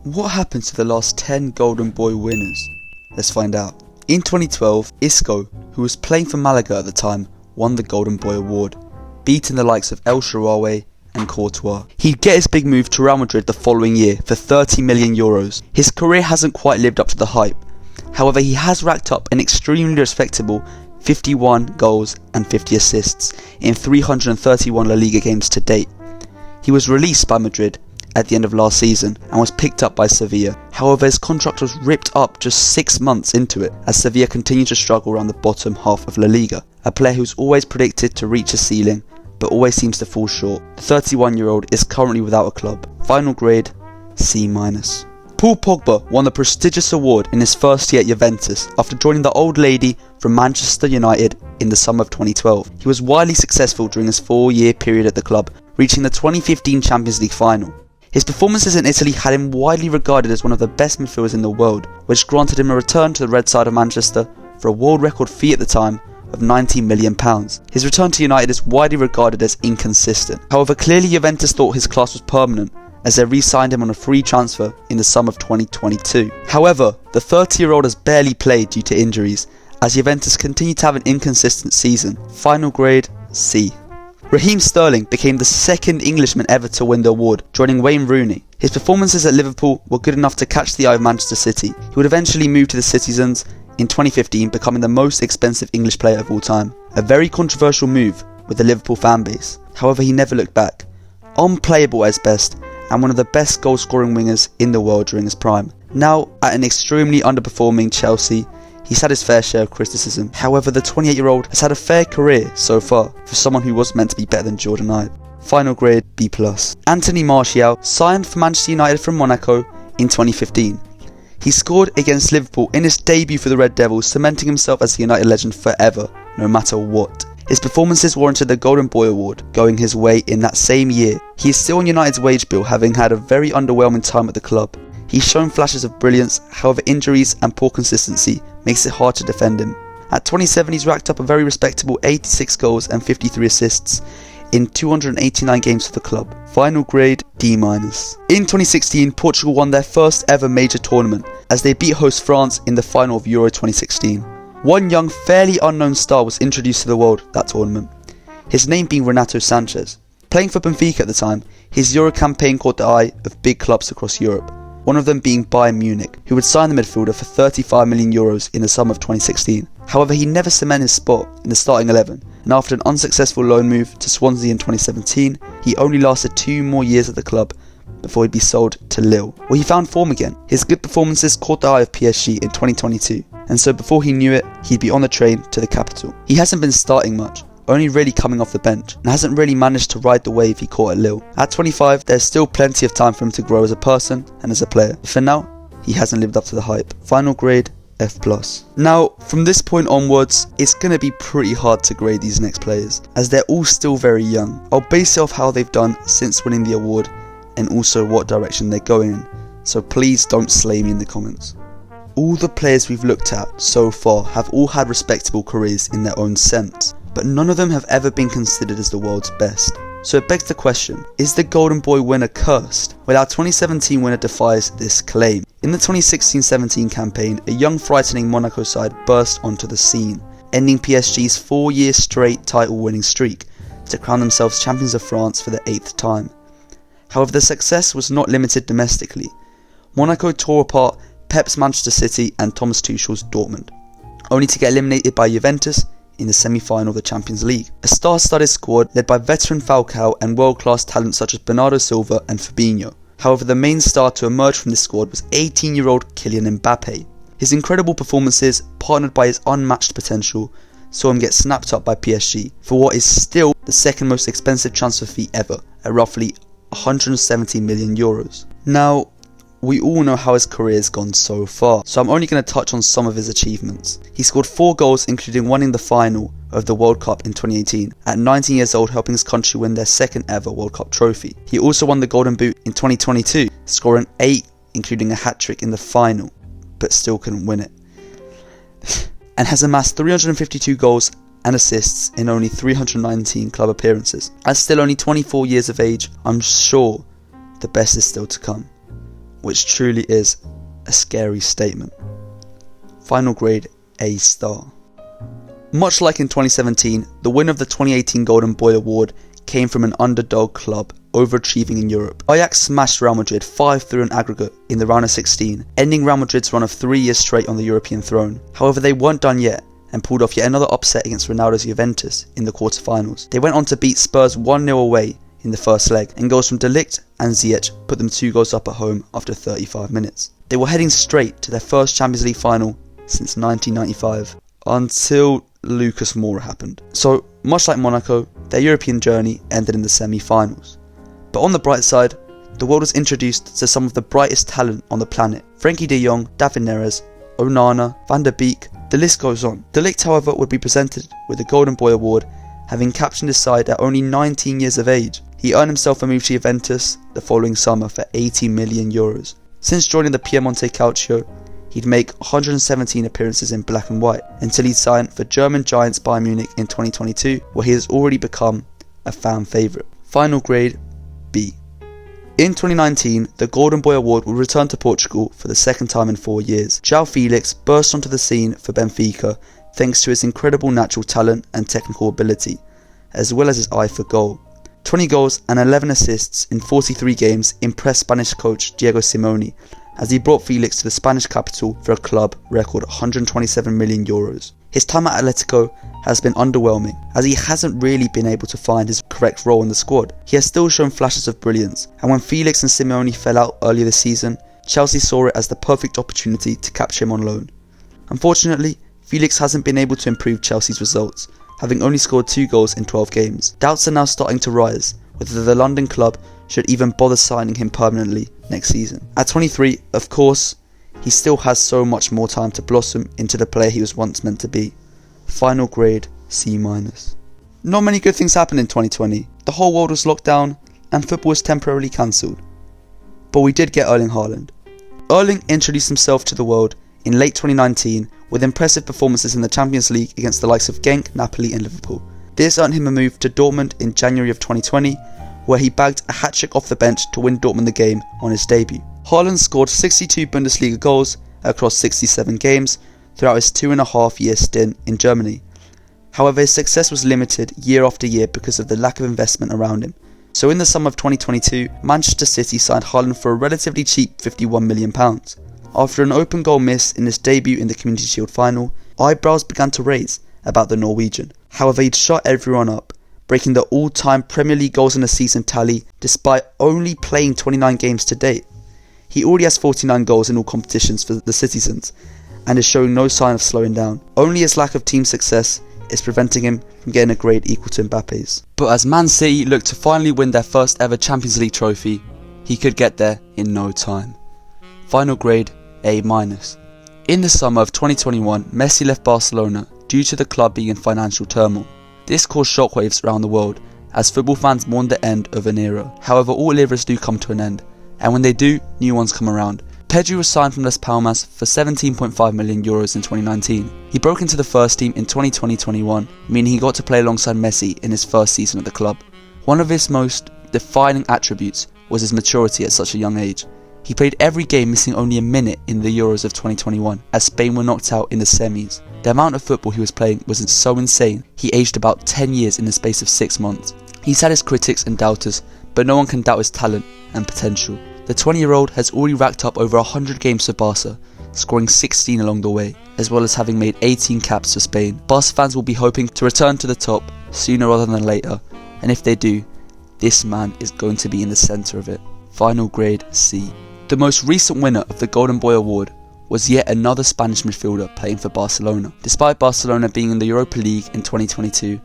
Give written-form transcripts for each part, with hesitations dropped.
what happened to the last 10 Golden Boy winners? Let's find out. In 2012, Isco, who was playing for Malaga at the time, won the Golden Boy award, beating the likes of El Shaarawy and Courtois. He'd get his big move to Real Madrid the following year for €30 million. His career hasn't quite lived up to the hype. However, he has racked up an extremely respectable 51 goals and 50 assists in 331 La Liga games to date. He was released by Madrid at the end of last season and was picked up by Sevilla. However, his contract was ripped up just 6 months into it as Sevilla continued to struggle around the bottom half of La Liga. A player who's always predicted to reach a ceiling but always seems to fall short. The 31-year-old is currently without a club. Final grade C-. Paul Pogba won the prestigious award in his first year at Juventus after joining the old lady from Manchester United in the summer of 2012. He was widely successful during his 4-year period at the club, reaching the 2015 Champions League final. His performances in Italy had him widely regarded as one of the best midfielders in the world, which granted him a return to the red side of Manchester for a world record fee at the time of £90 million. His return to United is widely regarded as inconsistent. However, clearly Juventus thought his class was permanent as they re-signed him on a free transfer in the summer of 2022. However, the 30-year-old has barely played due to injuries, as Juventus continue to have an inconsistent season. Final grade C. Raheem Sterling became the second Englishman ever to win the award, joining Wayne Rooney. His performances at Liverpool were good enough to catch the eye of Manchester City. He would eventually move to the Citizens in 2015, becoming the most expensive English player of all time. A very controversial move with the Liverpool fanbase. However, he never looked back. Unplayable at his best, and one of the best goal-scoring wingers in the world during his prime. Now, at an extremely underperforming Chelsea, he's had his fair share of criticism. However, the 28-year-old has had a fair career so far for someone who was meant to be better than Jordan Ibe. Final grade B+. Anthony Martial signed for Manchester United from Monaco in 2015. He scored against Liverpool in his debut for the Red Devils, cementing himself as the United legend forever, no matter what. His performances warranted the Golden Boy award going his way in that same year. He is still on United's wage bill, having had a very underwhelming time at the club. He's shown flashes of brilliance, however injuries and poor consistency makes it hard to defend him. At 27, he's racked up a very respectable 86 goals and 53 assists in 289 games for the club. Final grade D-. In 2016, Portugal won their first ever major tournament as they beat host France in the final of Euro 2016. One young, fairly unknown star was introduced to the world that tournament, his name being Renato Sanches. Playing for Benfica at the time, his Euro campaign caught the eye of big clubs across Europe, one of them being Bayern Munich, who would sign the midfielder for €35 million in the summer of 2016. However, he never cemented his spot in the starting 11, and after an unsuccessful loan move to Swansea in 2017, he only lasted 2 more years at the club before he'd be sold to Lille, where he found form again. His good performances caught the eye of PSG in 2022, and so before he knew it, he'd be on the train to the capital. He hasn't been starting much, only really coming off the bench, and hasn't really managed to ride the wave he caught at Lille. At 25, there's still plenty of time for him to grow as a person and as a player. For now, he hasn't lived up to the hype. Final grade F+. Now, from this point onwards, it's going to be pretty hard to grade these next players, as they're all still very young. I'll base it off how they've done since winning the award, and also what direction they're going in, so please don't slay me in the comments. All the players we've looked at so far have all had respectable careers in their own sense, but none of them have ever been considered as the world's best. So it begs the question, is the Golden Boy winner cursed? Well, our 2017 winner defies this claim. In the 2016-17 campaign, a young frightening Monaco side burst onto the scene, ending PSG's 4-year straight title winning streak to crown themselves champions of France for the 8th time. However, the success was not limited domestically. Monaco tore apart Pep's Manchester City and Thomas Tuchel's Dortmund, only to get eliminated by Juventus in the semi-final of the Champions League. A star-studded squad led by veteran Falcao and world-class talents such as Bernardo Silva and Fabinho. However, the main star to emerge from this squad was 18-year-old Kylian Mbappe. His incredible performances, partnered by his unmatched potential, saw him get snapped up by PSG for what is still the second most expensive transfer fee ever, at roughly €170 million. Now, we all know how his career has gone so far, so I'm only going to touch on some of his achievements. He scored 4 goals, including one in the final of the World Cup in 2018, at 19 years old, helping his country win their second ever World Cup trophy. He also won the Golden Boot in 2022, scoring 8, including a hat-trick in the final, but still couldn't win it. And has amassed 352 goals and assists in only 319 club appearances. At still only 24 years of age, I'm sure the best is still to come. which truly is a scary statement. Final grade A star. Much like in 2017, the winner of the 2018 Golden Boy Award came from an underdog club overachieving in Europe. Ajax smashed Real Madrid 5-3 in aggregate in the round of 16, ending Real Madrid's run of 3 years straight on the European throne. However, they weren't done yet and pulled off yet another upset against Ronaldo's Juventus in the quarterfinals. They went on to beat Spurs 1-0 away in the first leg, and goals from De Ligt and Ziyech put them 2 goals up at home after 35 minutes. They were heading straight to their first Champions League final since 1995, until Lucas Moura happened. So, much like Monaco, their European journey ended in the semi-finals. But on the bright side, the world was introduced to some of the brightest talent on the planet. Frenkie de Jong, David Neres, Onana, Van der Beek, the list goes on. De Ligt, however, would be presented with the Golden Boy Award, having captained his side at only 19 years of age. He earned himself a move to Juventus the following summer for €80 million. Since joining the Piemonte Calcio, he'd make 117 appearances in black and white, until he'd signed for German giants Bayern Munich in 2022, where he has already become a fan favourite. Final grade B. In 2019, the Golden Boy Award will return to Portugal for the second time in 4 years. João Felix burst onto the scene for Benfica thanks to his incredible natural talent and technical ability, as well as his eye for goal. 20 goals and 11 assists in 43 games impressed Spanish coach Diego Simeone, as he brought Felix to the Spanish capital for a club record €127 million. His time at Atletico has been underwhelming, as he hasn't really been able to find his correct role in the squad. He has still shown flashes of brilliance, and when Felix and Simeone fell out earlier this season, Chelsea saw it as the perfect opportunity to capture him on loan. Unfortunately, Felix hasn't been able to improve Chelsea's results, having only scored 2 goals in 12 games. Doubts are now starting to rise whether the London club should even bother signing him permanently next season. At 23, of course, he still has so much more time to blossom into the player he was once meant to be. Final grade C-. Not many good things happened in 2020. The whole world was locked down and football was temporarily cancelled. But we did get Erling Haaland. Erling introduced himself to the world in late 2019 with impressive performances in the Champions League against the likes of Genk, Napoli and Liverpool. This earned him a move to Dortmund in January of 2020, where he bagged a hat-trick off the bench to win Dortmund the game on his debut. Haaland scored 62 Bundesliga goals across 67 games throughout his 2.5-year stint in Germany. However, his success was limited year after year because of the lack of investment around him. So in the summer of 2022, Manchester City signed Haaland for a relatively cheap £51 million. After an open goal miss in his debut in the Community Shield final, eyebrows began to raise about the Norwegian. However, he'd shut everyone up, breaking the all-time Premier League goals in a season tally despite only playing 29 games to date. He already has 49 goals in all competitions for the Citizens and is showing no sign of slowing down. Only his lack of team success is preventing him from getting a grade equal to Mbappe's. But as Man City look to finally win their first ever Champions League trophy, he could get there in no time. Final grade A-. In the summer of 2021, Messi left Barcelona due to the club being in financial turmoil. This caused shockwaves around the world as football fans mourned the end of an era. However, all eras do come to an end, and when they do, new ones come around. Pedri was signed from Las Palmas for €17.5 million in 2019. He broke into the first team in 2020-21, meaning he got to play alongside Messi in his first season at the club. One of his most defining attributes was his maturity at such a young age. He played every game, missing only a minute in the Euros of 2021 as Spain were knocked out in the semis. The amount of football he was playing was so insane, he aged about 10 years in the space of 6 months. He's had his critics and doubters, but no one can doubt his talent and potential. The 20-year-old has already racked up over 100 games for Barca, scoring 16 along the way, as well as having made 18 caps for Spain. Barca fans will be hoping to return to the top sooner rather than later, and if they do, this man is going to be in the centre of it. Final grade C. The most recent winner of the Golden Boy Award was yet another Spanish midfielder playing for Barcelona. Despite Barcelona being in the Europa League in 2022,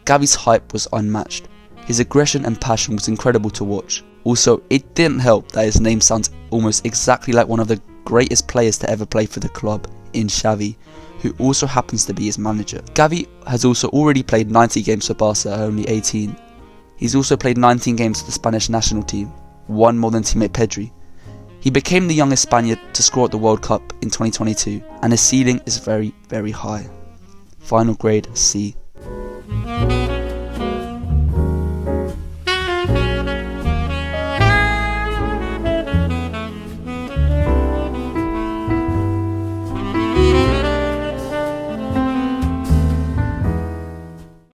Gavi's hype was unmatched. His aggression and passion was incredible to watch. Also, it didn't help that his name sounds almost exactly like one of the greatest players to ever play for the club in Xavi, who also happens to be his manager. Gavi has also already played 90 games for Barca at only 18. He's also played 19 games for the Spanish national team, one more than teammate Pedri. He became the youngest Spaniard to score at the World Cup in 2022, and his ceiling is very, very high. Final grade C.